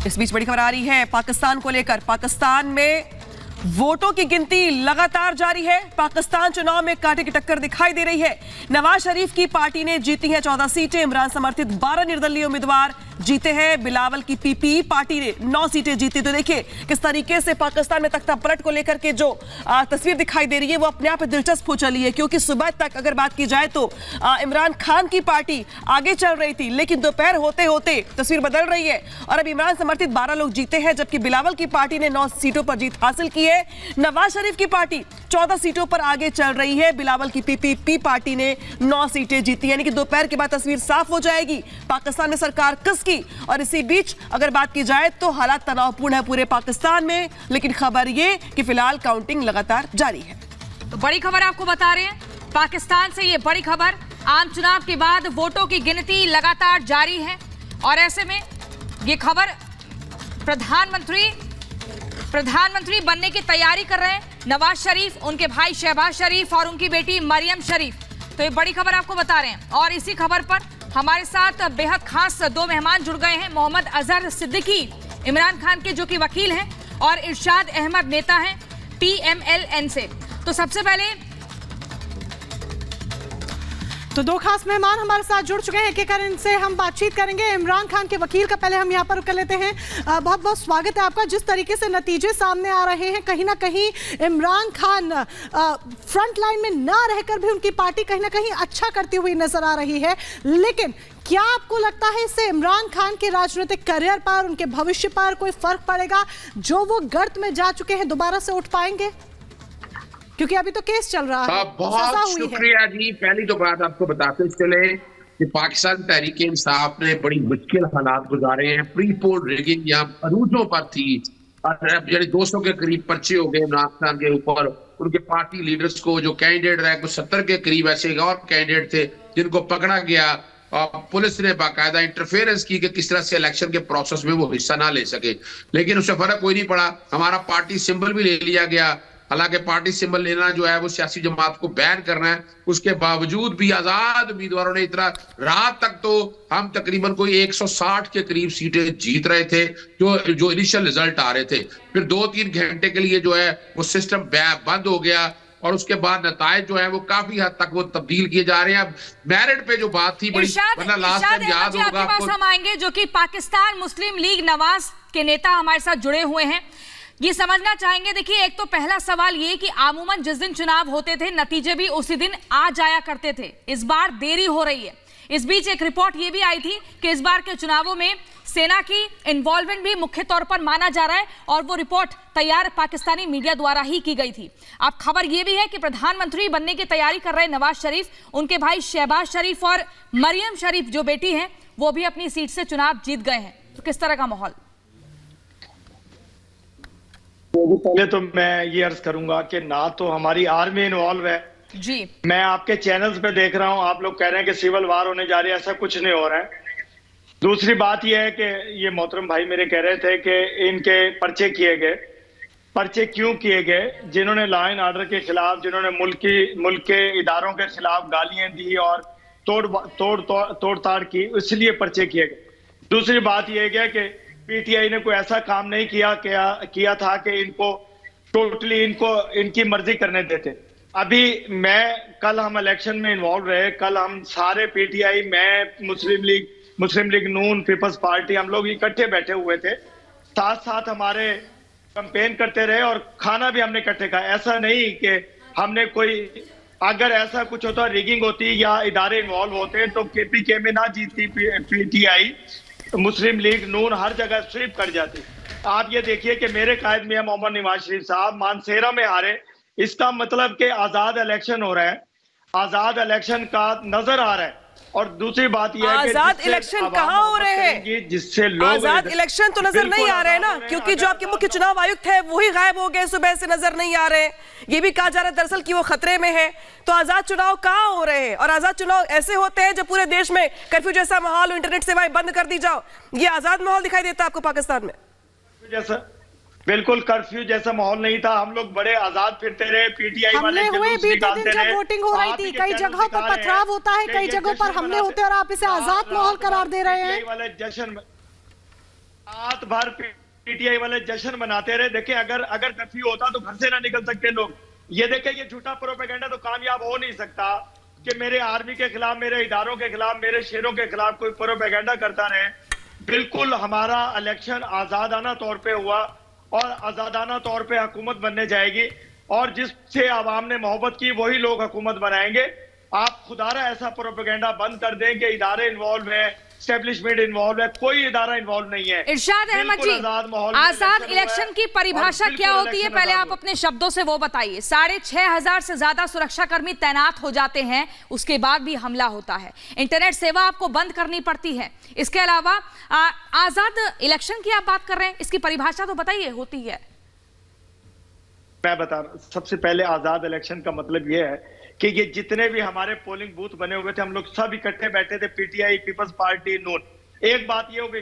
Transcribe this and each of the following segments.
इस बीच बड़ी खबर आ रही है पाकिस्तान को लेकर। पाकिस्तान में वोटों की गिनती लगातार जारी है। पाकिस्तान चुनाव में कांटे की टक्कर दिखाई दे रही है। नवाज शरीफ की पार्टी ने जीती है 14 सीटें। इमरान समर्थित 12 निर्दलीय उम्मीदवार जीते हैं। बिलावल की पीपीई पार्टी ने 9 सीटें जीती। तो देखिए किस तरीके से पाकिस्तान में तख्ता पलट को लेकर के जो तस्वीर दिखाई दे रही है वो अपने आप में दिलचस्प हो चली है, क्योंकि सुबह तक अगर बात की जाए तो इमरान खान की पार्टी आगे चल रही थी, लेकिन दोपहर होते होते तस्वीर बदल रही है और अब इमरान समर्थित 12 लोग जीते हैं, जबकि बिलावल की पार्टी ने 9 सीटों पर जीत हासिल की है। नवाज शरीफ की पार्टी 14 सीटों पर आगे चल रही है। बिलावल की पीपीपी पार्टी ने 9 सीटें जीती, यानी कि दोपहर के बाद तस्वीर साफ हो जाएगी पाकिस्तान में सरकार किसकी। और इसी बीच अगर बात की जाए तो हालात तनावपूर्ण है पूरे पाकिस्तान में, लेकिन खबर यह कि फिलहाल काउंटिंग लगातार जारी है। तो बड़ी खबर आपको बता रहे हैं पाकिस्तान से, ये बड़ी खबर। आम चुनाव के बाद वोटों की गिनती लगातार जारी है और ऐसे में ये खबर प्रधानमंत्री बनने की तैयारी कर रहे हैं नवाज शरीफ, उनके भाई शहबाज शरीफ और उनकी बेटी मरियम शरीफ। तो ये बड़ी खबर आपको बता रहे हैं। और इसी खबर पर हमारे साथ बेहद खास 2 मेहमान जुड़ गए हैं। मोहम्मद अजहर सिद्दीकी इमरान खान के जो कि वकील हैं और इरशाद अहमद नेता हैं PMLN से। तो सबसे पहले तो 2 खास मेहमान हमारे साथ जुड़ चुके हैं, एक एक कर इनसे हम बातचीत करेंगे। इमरान खान के वकील का पहले हम यहाँ पर कर लेते हैं। बहुत बहुत स्वागत है आपका। जिस तरीके से नतीजे सामने आ रहे हैं, कहीं ना कहीं इमरान खान फ्रंट लाइन में ना रहकर भी उनकी पार्टी कहीं ना कहीं अच्छा करती हुई नजर आ रही है, लेकिन क्या आपको लगता है इससे इमरान खान के राजनीतिक करियर पर, उनके भविष्य पर कोई फर्क पड़ेगा? जो वो गर्त में जा चुके हैं दोबारा से उठ पाएंगे? क्योंकि अभी तो केस चल रहा है। बहुत शुक्रिया जी। पहली तो बात आपको बताते चले कि पाकिस्तान तहरीक इंसाफ ने बड़ी मुश्किल हालात गुजारे हैं। प्री पोल रिगिंग यहाँ अरूजों पर थी और अब 200 के करीब पर्चे हो गए इमरान खान के ऊपर। उनके पार्टी लीडर्स को, जो कैंडिडेट रहे, कुछ 70 के करीब ऐसे और कैंडिडेट थे जिनको पकड़ा गया और पुलिस ने बाकायदा इंटरफेरेंस की कि किस तरह से इलेक्शन के प्रोसेस में वो हिस्सा ना ले सके। लेकिन उससे फर्क कोई नहीं पड़ा। हमारा पार्टी सिंबल भी ले लिया गया। हालांकि पार्टी सिंबल लेना जो है वो सियासी जमात को बैन करना है, उसके बावजूद भी आजाद उम्मीदवारों ने इतना रात तक तो हम तकरीबन कोई 160 के करीब सीटें जीत रहे थे जो इनिशियल रिजल्ट आ रहे थे। फिर 2-3 घंटे के लिए जो है वो सिस्टम बंद हो गया और उसके बाद नतायज जो है वो काफी हद तक वो तब्दील किए जा रहे हैं। अब मेरिट पे जो बात थी बड़ी, वरना लास्ट टाइम याद होगा आपको। हम आएंगे जो कि पाकिस्तान मुस्लिम लीग नवाज के नेता हमारे साथ जुड़े हुए हैं, ये समझना चाहेंगे। देखिए, एक तो पहला सवाल ये कि आमूमन जिस दिन चुनाव होते थे नतीजे भी उसी दिन आ जाया करते थे, इस बार देरी हो रही है। इस बीच एक रिपोर्ट ये भी आई थी कि इस बार के चुनावों में सेना की इन्वॉल्वमेंट भी मुख्य तौर पर माना जा रहा है और वो रिपोर्ट तैयार पाकिस्तानी मीडिया द्वारा ही की गई थी। अब खबर ये भी है कि प्रधानमंत्री बनने की तैयारी कर रहे नवाज शरीफ, उनके भाई शहबाज शरीफ और मरियम शरीफ जो बेटी हैं वो भी अपनी सीट से चुनाव जीत गए हैं। तो किस तरह का माहौल? पहले तो मैं ये अर्ज करूंगा कि ना तो हमारी आर्मी इन्वॉल्व है जी। मैं आपके चैनल्स पे देख रहा हूं, आप लोग कह रहे हैं कि सिविल वार होने जा रही है, ऐसा कुछ नहीं हो रहा है। दूसरी बात यह है कि ये मोहतरम भाई मेरे कह रहे थे कि इनके पर्चे किए गए। पर्चे क्यों किए गए? जिन्होंने लॉ एंड ऑर्डर के खिलाफ, जिन्होंने मुल्क के इदारों के खिलाफ गालियां दी और तोड़ ताड़ की, इसलिए पर्चे किए गए। दूसरी बात यह है कि पीटीआई ने कोई ऐसा काम नहीं किया था कि इनको टोटली इनकी मर्जी करने देते। अभी कल हम इलेक्शन में इन्वॉल्व रहे, कल हम सारे पीटीआई, मैं, मुस्लिम लीग नून, पीपल्स पार्टी, हम लोग इकट्ठे बैठे हुए थे, साथ साथ हमारे कैंपेन करते रहे और खाना भी हमने इकट्ठे खाया। ऐसा नहीं कि हमने कोई, अगर ऐसा कुछ होता, रिगिंग होती या इदारे इन्वॉल्व होते तो केपीके में ना जीतती पीटीआई, मुस्लिम लीग नून हर जगह स्वीप कर जाती। आप ये देखिए कि मेरे कायद मियां मोहम्मद नवाज शरीफ साहब मानसेरा में हारे, इसका मतलब कि आजाद इलेक्शन हो रहा है, आजाद इलेक्शन का नजर आ रहा है। और दूसरी बात यह है कि आजाद इलेक्शन कहाँ हो रहे हैं? जिससे लोग आजाद इलेक्शन तो नजर नहीं आ रहे हैं ना, क्योंकि जो आपके मुख्य चुनाव आयुक्त है वही गायब हो गए, सुबह से नजर नहीं आ रहे। ये भी कहा जा रहा है दरअसल कि वो खतरे में है। तो आजाद चुनाव कहाँ हो रहे हैं? और आजाद चुनाव ऐसे होते हैं जब पूरे देश में कर्फ्यू जैसा माहौल, इंटरनेट सेवाएं बंद कर दी जाओ। ये आजाद माहौल दिखाई देता है आपको पाकिस्तान में? जैसा बिल्कुल कर्फ्यू जैसा माहौल नहीं था। हम लोग बड़े आजाद फिरते रहे। पीटीआई हमले हुए बीते दिन जब वोटिंग हो रही थी, कई जगहों पर पथराव होता है, कई जगहों पर हमले होते हैं और आप इसे आजाद माहौल करार दे रहे हैं। वाले जश्न रात भर पीटीआई वाले जश्न मनाते रहे। देखिए अगर कर्फ्यू होता तो घर से ना निकल सकते लोग। ये देखिए ये झूठा प्रोपेगेंडा तो कामयाब हो नहीं सकता कि मेरे आर्मी के खिलाफ, मेरे इदारों के खिलाफ, मेरे शेरों के खिलाफ कोई प्रोपेगेंडा करता रहे। बिल्कुल हमारा इलेक्शन आजादाना तौर पे हुआ और आजादाना तौर पे हुकूमत बनने जाएगी और जिससे आवाम ने मोहब्बत की वही लोग हुकूमत बनाएंगे। आप खुदारा ऐसा प्रोपेगेंडा बंद कर दें कि इदारे इन्वॉल्व है, एस्टेब्लिशमेंट इन्वॉल्व है, कोई इदारा इन्वॉल्व नहीं है। इरशाद अहमद जी, आजाद इलेक्शन की परिभाषा क्या होती है, पहले आप अपने शब्दों से वो बताइए। 6,500 से ज्यादा सुरक्षाकर्मी तैनात हो जाते हैं, उसके बाद भी हमला होता है, इंटरनेट सेवा आपको बंद करनी पड़ती है। इसके अलावा आजाद इलेक्शन की आप बात कर रहे हैं, इसकी परिभाषा तो बताइए होती है। मैं बता रहा हूं, सबसे पहले आजाद इलेक्शन का मतलब यह है कि ये जितने भी हमारे पोलिंग बूथ बने हुए थे, हम लोग सब इकट्ठे बैठे थे, पीटीआई, पीपल्स पार्टी, नून। एक बात ये हो गई।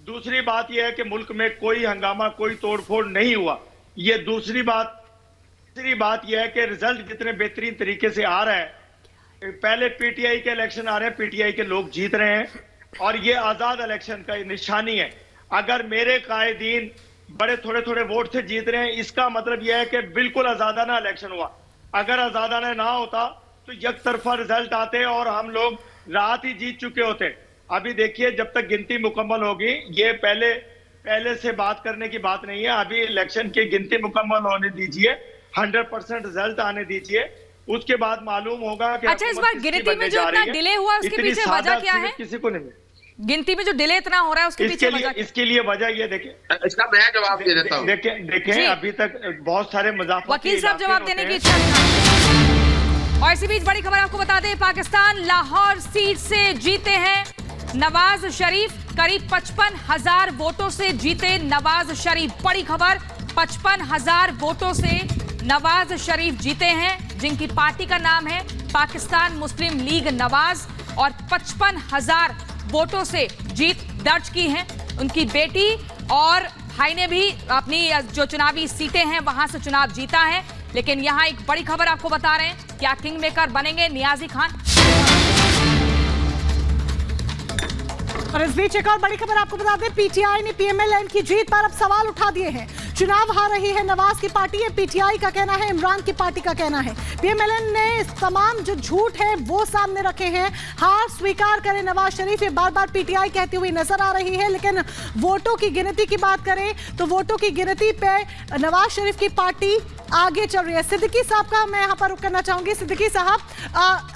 दूसरी बात ये है कि मुल्क में कोई हंगामा, कोई तोड़फोड़ नहीं हुआ। ये दूसरी बात। तीसरी बात ये है कि रिजल्ट जितने बेहतरीन तरीके से आ रहा है। पहले पीटीआई के इलेक्शन आ रहे हैं, पीटीआई के लोग जीत रहे हैं और ये आजाद इलेक्शन का निशानी है। अगर मेरे कायदीन बड़े थोड़े थोड़े वोट से जीत रहे हैं, इसका मतलब यह है कि बिल्कुल आजादाना इलेक्शन हुआ। अगर आजादाना ना होता तो एक तरफा रिजल्ट आते और हम लोग रात ही जीत चुके होते। अभी देखिए जब तक गिनती मुकम्मल होगी, ये पहले से बात करने की बात नहीं है। अभी इलेक्शन की गिनती मुकम्मल होने दीजिए, 100% रिजल्ट आने दीजिए, उसके बाद मालूम होगा कि अच्छा, इस बार गिनती में जो इतना डिले हुआ उसके पीछे वजह क्या है? किसी को नहीं, गिनती में जो डिले इतना हो रहा है उसके पीछे वजह? इसके लिए वजह ये देखिए, इसका मैं जवाब दे देता हूँ। देखें अभी तक बहुत सारे मजाक, वकील साहब जवाब देने की इच्छा नहीं। और इसी बीच बड़ी खबर आपको बता दें, पाकिस्तान लाहौर सीट से जीते हैं नवाज शरीफ। करीब 55,000 वोटों से जीते नवाज शरीफ। बड़ी खबर, 55,000 वोटों से नवाज शरीफ जीते हैं, जिनकी पार्टी का नाम है पाकिस्तान मुस्लिम लीग नवाज, और 55,000 वोटों से जीत दर्ज की है। उनकी बेटी और भाई ने भी अपनी जो चुनावी सीटें हैं वहां से चुनाव जीता है। लेकिन यहां एक बड़ी खबर आपको बता रहे हैं, क्या किंग मेकर बनेंगे नियाजी खान? और इस बीच एक और बड़ी खबर आपको बता दें, पीटीआई ने पीएमएलएन की जीत पर अब सवाल उठा दिए हैं। चुनाव हार रही है नवाज की पार्टी, है पीटीआई का कहना है, इमरान की पार्टी का कहना है। पीएमएलएन ने तमाम जो झूठ है वो सामने रखे हैं। हार स्वीकार करें नवाज शरीफ, ये बार बार पीटीआई कहती हुई नजर आ रही है। लेकिन वोटों की गिनती की बात करें तो वोटों की गिनती पे नवाज शरीफ की पार्टी आगे चल रही है। सिद्दीकी साहब का मैं यहाँ पर रुक करना चाहूंगी। सिद्दीकी साहब,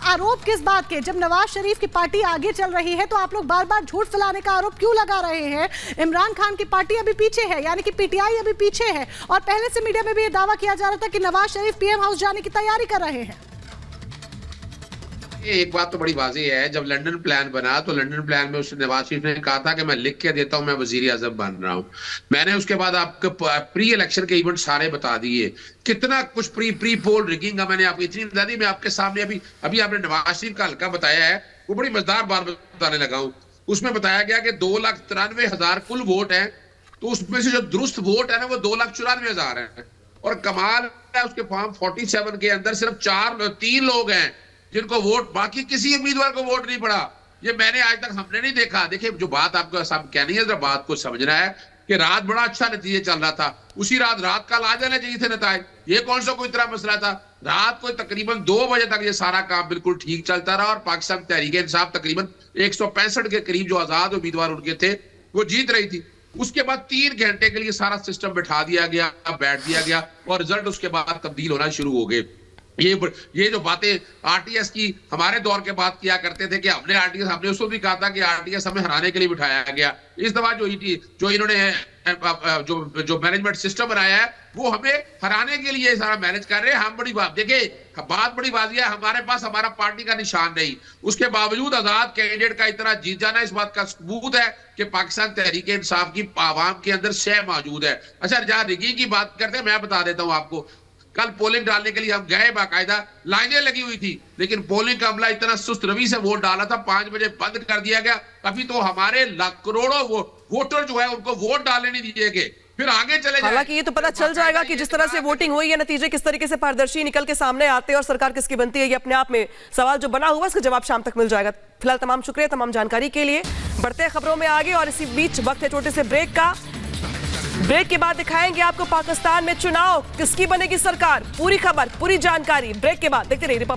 आरोप किस बात के, जब नवाज शरीफ की पार्टी आगे चल रही है तो आप लोग बार बार झूठ फैलाने का आरोप क्यों लगा रहे हैं? इमरान खान की पार्टी अभी पीछे है, यानी कि पीटीआई अभी पीछे है, और पहले से मीडिया में भी ये दावा किया जा रहा था कि नवाज शरीफ पीएम हाउस जाने की तैयारी कर रहे हैं। एक बात तो बड़ी वाज़ेह है, जब लंदन प्लान बना तो लंदन प्लान में उसने नवाज शरीफ ने कहा था कि मैं लिख के देता हूं मैं वजीर आजम बन रहा हूं। मैंने उसके बाद आपको प्री इलेक्शन के इवेंट सारे बता दिए, कितना कुछ प्री पोल रिगिंग का मैंने आपको इतनी बता दी। मैं आपके सामने अभी आपने नवाज शरीफ का हल्का बताया है, वो बड़ी मजेदार बात बताने लगा हूं। उसमें बताया गया कि 2,93,000 कुल वोट है, तो उसमें से जो दुरुस्त वोट है ना वो 2,94,000 है। और कमाल है उसके फॉर्म 47 के अंदर सिर्फ 3 लोग हैं जिनको वोट, बाकी किसी उम्मीदवार को वोट नहीं पड़ा। ये मैंने आज तक हमने नहीं देखा। देखिए जो बात आपको सब कहनी है, जरा बात को समझना है कि रात बड़ा अच्छा नतीजे चल रहा था, उसी रात कल आ जाने चाहिए थे नताज। ये कौन सा कोई तरह मसला था? रात को तकरीबन 2 बजे तक ये सारा काम बिल्कुल ठीक चलता रहा और पाकिस्तान तहरीक इंसाफ तकरीबन 165 के करीब जो आजाद उम्मीदवार उनके थे वो जीत रही थी। उसके बाद 3 घंटे के लिए सारा सिस्टम बैठा दिया गया, बैठ दिया गया और रिजल्ट उसके बाद तब्दील होना शुरू हो गए। ये जो बातें आरटीएस की हमारे दौर के बाद किया करते थे कि हमने आरटीएस, हमने उसको भी कहा था कि आरटीएस हमें हराने के लिए बिठाया गया। इस दफा जो इन्होंने जो मैनेजमेंट सिस्टम बनाया है वो हमें हराने के लिए सारा मैनेज कर रहे हैं। हम बड़ी बात देखिए, बात बड़ी बात है, हमारे पास हमारा पार्टी का निशान नहीं, उसके बावजूद आजाद कैंडिडेट का इतना जीत जाना इस बात का सबूत है कि पाकिस्तान तहरीक इंसाफ की आवाम के अंदर सह मौजूद है। अच्छा, जहां रिगिंग की बात करते हैं, मैं बता देता हूं आपको, कल पोलिंग डालने के लिए हम गए, बाकायदा लाइनें लगी हुई थी, लेकिन पोलिंग का अमला इतना सुस्त रवि से वोट डाला था, 5 बजे बंद कर दिया गया। अभी तो हमारे करोड़ों वोटर जो है उनको वोट डालने नहीं दिए गए। फिर आगे चले जाएं। हालांकि ये तो पता चल जाएगा कि जिस तरह से वोटिंग हुई है, नतीजे किस तरीके से पारदर्शी निकल के सामने आते हैं और सरकार किसकी बनती है, ये अपने आप में सवाल जो बना हुआ, इसका जवाब शाम तक मिल जाएगा। फिलहाल तमाम शुक्रिया तमाम जानकारी के लिए। बढ़ते हैं खबरों में आगे और इसी बीच वक्त है छोटे से ब्रेक का। ब्रेक के बाद दिखाएंगे आपको पाकिस्तान में चुनाव, किसकी बनेगी सरकार, पूरी खबर पूरी जानकारी ब्रेक के बाद। देखते रहिए रिपब्लिक।